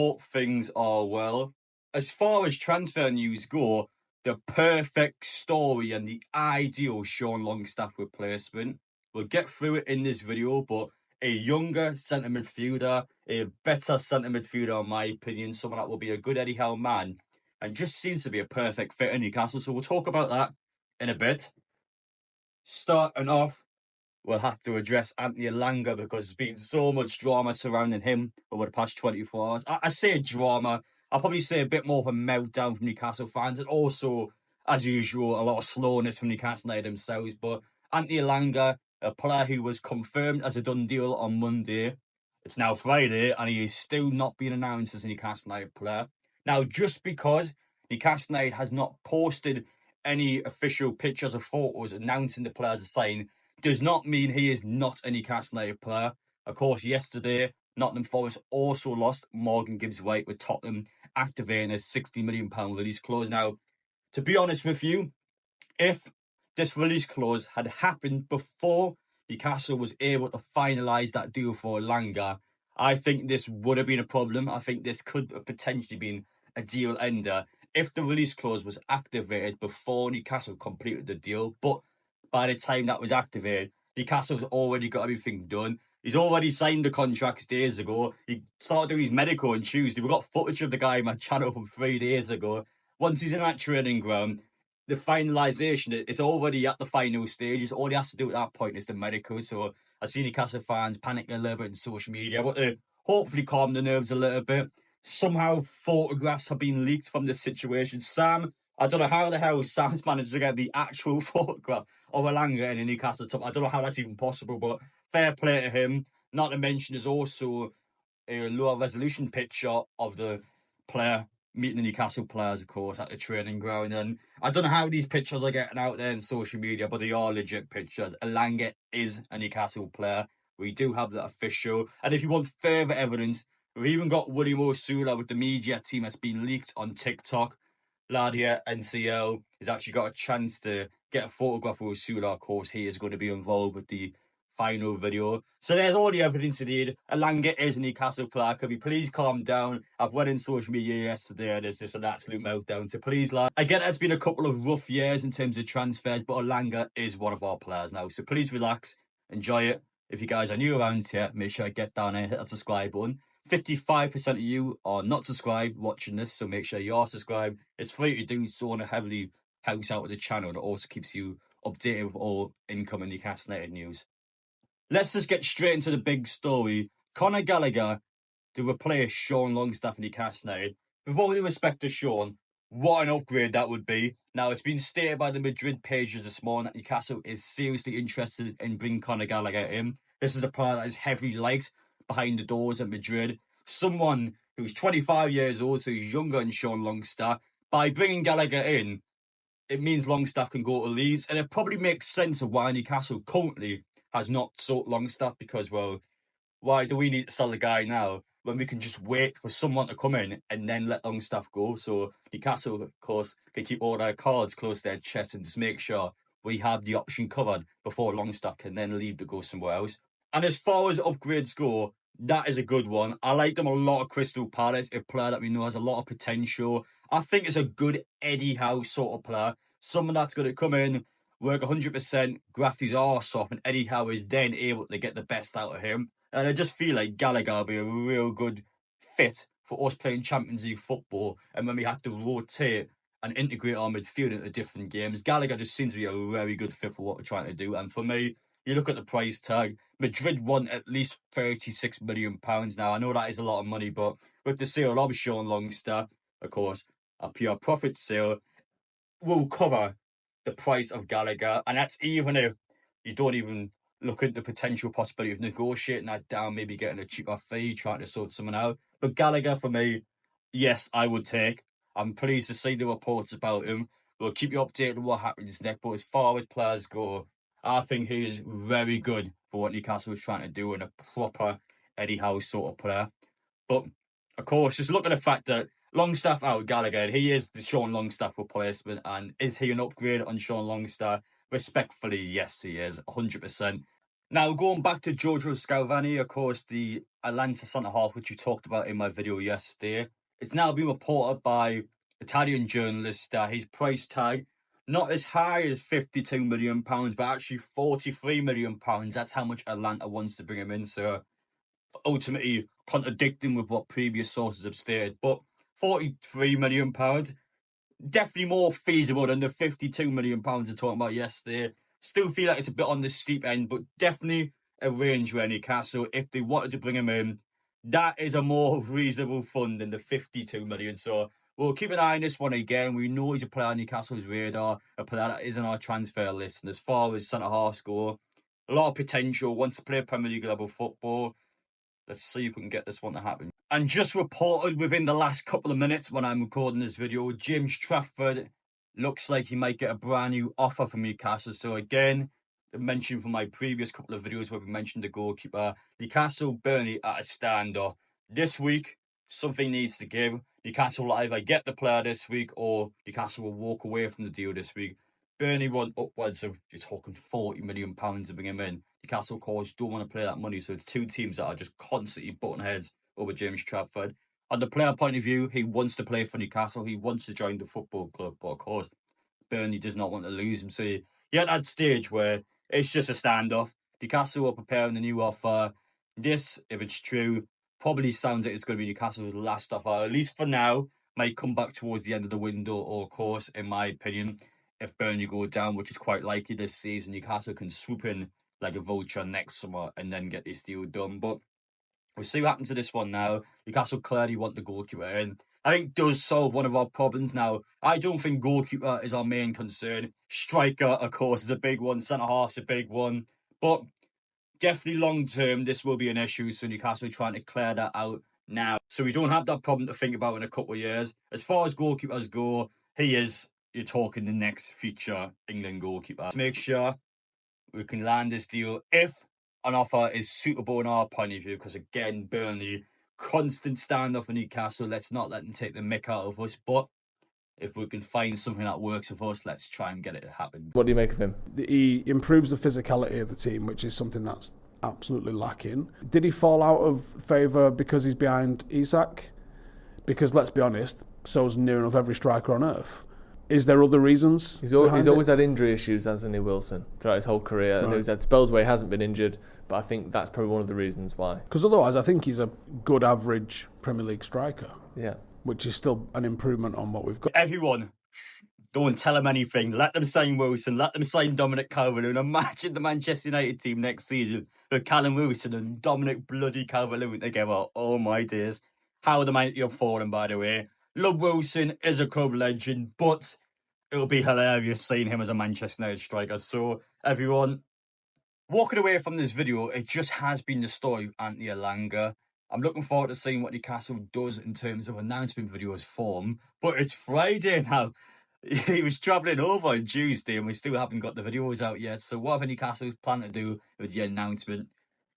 Hope things are well. As far as transfer news go, the perfect story and the ideal Sean Longstaff replacement. We'll get through it in this video, but a younger centre midfielder, a better centre midfielder in my opinion, someone that will be a good Eddie Howe man, and just seems to be a perfect fit in Newcastle. So we'll talk about that in a bit. Starting off, we'll have to address Anthony Elanga because there's been so much drama surrounding him over the past 24 hours. I say drama. I'll probably say a bit more of a meltdown from Newcastle fans, and also, as usual, a lot of slowness from Newcastle United themselves. But Anthony Elanga, a player who was confirmed as a done deal on Monday, it's now Friday, and he is still not being announced as a Newcastle United player. Now, just because Newcastle United has not posted any official pictures or photos announcing the players are signed, does not mean he is not a Newcastle United player. Of course, yesterday, Nottingham Forest also lost Morgan Gibbs-White with Tottenham activating a £60 million release clause. Now, to be honest with you, if this release clause had happened before Newcastle was able to finalise that deal for Langa, I think this would have been a problem. I think this could have potentially been a deal ender if the release clause was activated before Newcastle completed the deal. But by the time that was activated, Newcastle's already got everything done. He's already signed the contracts days ago. He started doing his medical on Tuesday. We've got footage of the guy in my channel from 3 days ago. Once he's in that training ground, the finalisation, it's already at the final stages. All he has to do at that point is the medical. So I see Newcastle fans panicking a little bit on social media, but to hopefully calm the nerves a little bit. Somehow photographs have been leaked from this situation. Sam, I don't know how the hell Sam's managed to get the actual photograph of Elanga in a Newcastle top. I don't know how that's even possible, but fair play to him. Not to mention, there's also a lower resolution picture of the player meeting the Newcastle players, of course, at the training ground. And I don't know how these pictures are getting out there in social media, but they are legit pictures. Elanga is a Newcastle player. We do have that official. And if you want further evidence, we've even got William Osula with the media team that's been leaked on TikTok. Lad here, NCL, has actually got a chance to get a photograph of Osula. Of course, he is going to be involved with the final video. So there's all the evidence you need. Elanga is a Newcastle player. Could we please calm down? I've went in social media yesterday and there's just an absolute meltdown. So please, lad. I get it's been a couple of rough years in terms of transfers, but Elanga is one of our players now. So please relax, enjoy it. If you guys are new around here, make sure you get down and hit that subscribe button. 55% of you are not subscribed watching this, so make sure you are subscribed. It's free to do, so want to heavily helps out with the channel. It also keeps you updated with all incoming Newcastle United news. Let's just get straight into the big story. Conor Gallagher to replace Sean Longstaff in Newcastle United. With all due respect to Sean, what an upgrade that would be. Now, it's been stated by the Madrid pages this morning that Newcastle is seriously interested in bringing Conor Gallagher in. This is a player that is heavily liked behind the doors at Madrid. Someone who's 25 years old, so he's younger than Sean Longstaff. By bringing Gallagher in, it means Longstaff can go to Leeds, and it probably makes sense of why Newcastle currently has not sold Longstaff, because, well, why do we need to sell the guy now when we can just wait for someone to come in and then let Longstaff go? So Newcastle, of course, can keep all their cards close to their chest and just make sure we have the option covered before Longstaff can then leave to go somewhere else. And as far as upgrades go, that is a good one. I like them a lot of Crystal Palace, a player that we know has a lot of potential. I think it's a good Eddie Howe sort of player. Someone that's going to come in, work 100%, graft his arse off, and Eddie Howe is then able to get the best out of him. And I just feel like Gallagher will be a real good fit for us playing Champions League football. And when we have to rotate and integrate our midfield into different games, Gallagher just seems to be a very good fit for what we're trying to do. And for me, you look at the price tag, Madrid want at least £36 million. Now, I know that is a lot of money, but with the sale of Sean Longstaff, of course, a pure profit sale will cover the price of Gallagher. And that's even if you don't even look at the potential possibility of negotiating that down, maybe getting a cheaper fee, trying to sort someone out. But Gallagher, for me, yes, I would take. I'm pleased to see the reports about him. We'll keep you updated on what happens next. But as far as players go, I think he is very good for what Newcastle is trying to do, and a proper Eddie Howe sort of player. But, of course, just look at the fact that Longstaff out, Gallagher, he is the Sean Longstaff replacement. And is he an upgrade on Sean Longstaff? Respectfully, yes, he is, 100%. Now, going back to Giorgio Scalvani, of course, the Atlanta centre-half, which you talked about in my video yesterday, it's now been reported by Italian journalists that his price tag, not as high as £52 million, but actually £43 million. That's how much Atlanta wants to bring him in. So ultimately contradicting with what previous sources have stated. But £43 million, definitely more feasible than the £52 million we're talking about yesterday. Still feel like it's a bit on the steep end, but definitely a range where Newcastle, if they wanted to bring him in, that is a more reasonable fund than the £52 million. So we'll keep an eye on this one again. We know he's a player on Newcastle's radar, a player that is on our transfer list. And as far as centre-halves go, a lot of potential, wants to play Premier League level football. Let's see if we can get this one to happen. And just reported within the last couple of minutes when I'm recording this video, James Trafford looks like he might get a brand new offer from Newcastle. So again, I mentioned from my previous couple of videos where we mentioned the goalkeeper, Newcastle Burnley at a standoff. This week, something needs to give. Newcastle will either get the player this week or Newcastle will walk away from the deal this week. Burnley want upwards of, you're talking £40 million to bring him in. Newcastle, of course, don't want to play that money. So it's two teams that are just constantly butting heads over James Trafford. On the player point of view, he wants to play for Newcastle. He wants to join the football club. But of course, Burnley does not want to lose him. So you're at that stage where it's just a standoff. Newcastle are preparing the new offer. This, if it's true, probably sounds like it's going to be Newcastle's last offer, at least for now. Might come back towards the end of the window, or of course, in my opinion, if Burnley go down, which is quite likely this season, Newcastle can swoop in like a vulture next summer and then get this deal done. But we'll see what happens to this one now. Newcastle clearly want the goalkeeper in. I think does solve one of our problems now. I don't think goalkeeper is our main concern. Striker, of course, is a big one. Centre-half's a big one. But definitely long term, this will be an issue. So Newcastle are trying to clear that out now. So we don't have that problem to think about in a couple of years. As far as goalkeepers go, he is, you're talking the next future England goalkeeper. Make sure we can land this deal if an offer is suitable in our point of view, because again, Burnley, constant standoff for Newcastle. Let's not let them take the mick out of us, but if we can find something that works for us, let's try and get it to happen. What do you make of him? He improves the physicality of the team, which is something that's absolutely lacking. Did he fall out of favour because he's behind Isak? Because let's be honest, so's near enough every striker on earth. Is there other reasons? He's always had injury issues, hasn't he, Wilson, throughout his whole career. Right. And he's had spells where he hasn't been injured, but I think that's probably one of the reasons why. Because otherwise, I think he's a good average Premier League striker. Yeah. Which is still an improvement on what we've got. Everyone, don't tell them anything. Let them sign Wilson. Let them sign Dominic Calvert-Lewin. Imagine the Manchester United team next season with Callum Wilson and Dominic bloody Calvert-Lewin together. Oh my days. How the mighty have fallen, by the way. Love Wilson is a club legend, but it'll be hilarious seeing him as a Manchester United striker. So, everyone, walking away from this video, it just has been the story of Anthony Elanga. I'm looking forward to seeing what Newcastle does in terms of announcement videos form. But it's Friday now. He was travelling over on Tuesday and we still haven't got the videos out yet. So whatever Newcastle plan to do with the announcement,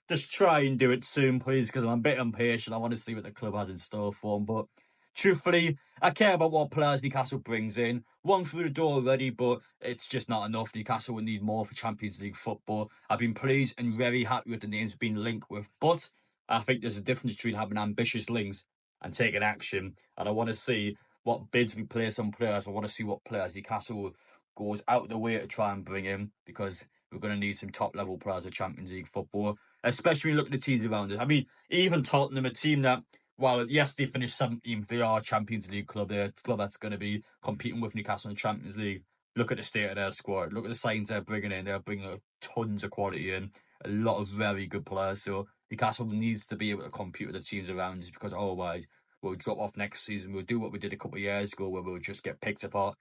just try and do it soon, please, because I'm a bit impatient. I want to see what the club has in store for him. But truthfully, I care about what players Newcastle brings in. One through the door already, but it's just not enough. Newcastle will need more for Champions League football. I've been pleased and very happy with the names being linked with, but I think there's a difference between having ambitious links and taking action. And I want to see what bids we place on players. I want to see what players Newcastle goes out of the way to try and bring in, because we're going to need some top-level players of Champions League football, especially when you look at the teams around us. I mean, even Tottenham, a team that, while yes, they finished 17th, they are a Champions League club. They're a club that's going to be competing with Newcastle in the Champions League. Look at the state of their squad. Look at the signs they're bringing in. They're bringing tons of quality in, a lot of very good players. So Newcastle needs to be able to compete with the teams around us, because otherwise we'll drop off next season. We'll do what we did a couple of years ago, where we'll just get picked apart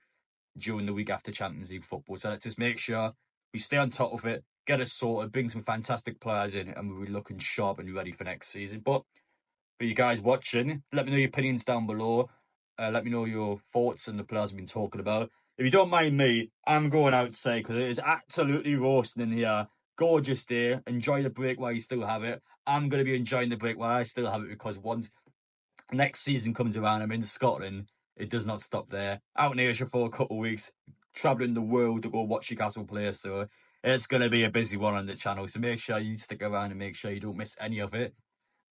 during the week after Champions League football. So let's just make sure we stay on top of it, get us sorted, bring some fantastic players in, and we'll be looking sharp and ready for next season. But for you guys watching, let me know your opinions down below. Let me know your thoughts and the players I've been talking about. If you don't mind me, I'm going outside because it is absolutely roasting in here. Gorgeous day. Enjoy the break while you still have it. I'm going to be enjoying the break while I still have it, because once next season comes around, I'm in Scotland. It does not stop there. Out in Asia for a couple of weeks, travelling the world to go watch Newcastle play. So It's going to be a busy one on the channel, so make sure you stick around and make sure you don't miss any of it.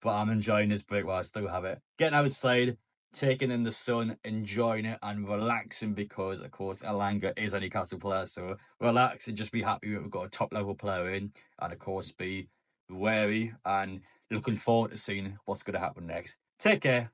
But I'm enjoying this break while I still have it. Getting outside, taking in the sun, enjoying it and relaxing because, of course, Elanga is a Newcastle player. So relax and just be happy that we've got a top-level player in. And, of course, be wary and looking forward to seeing what's going to happen next. Take care.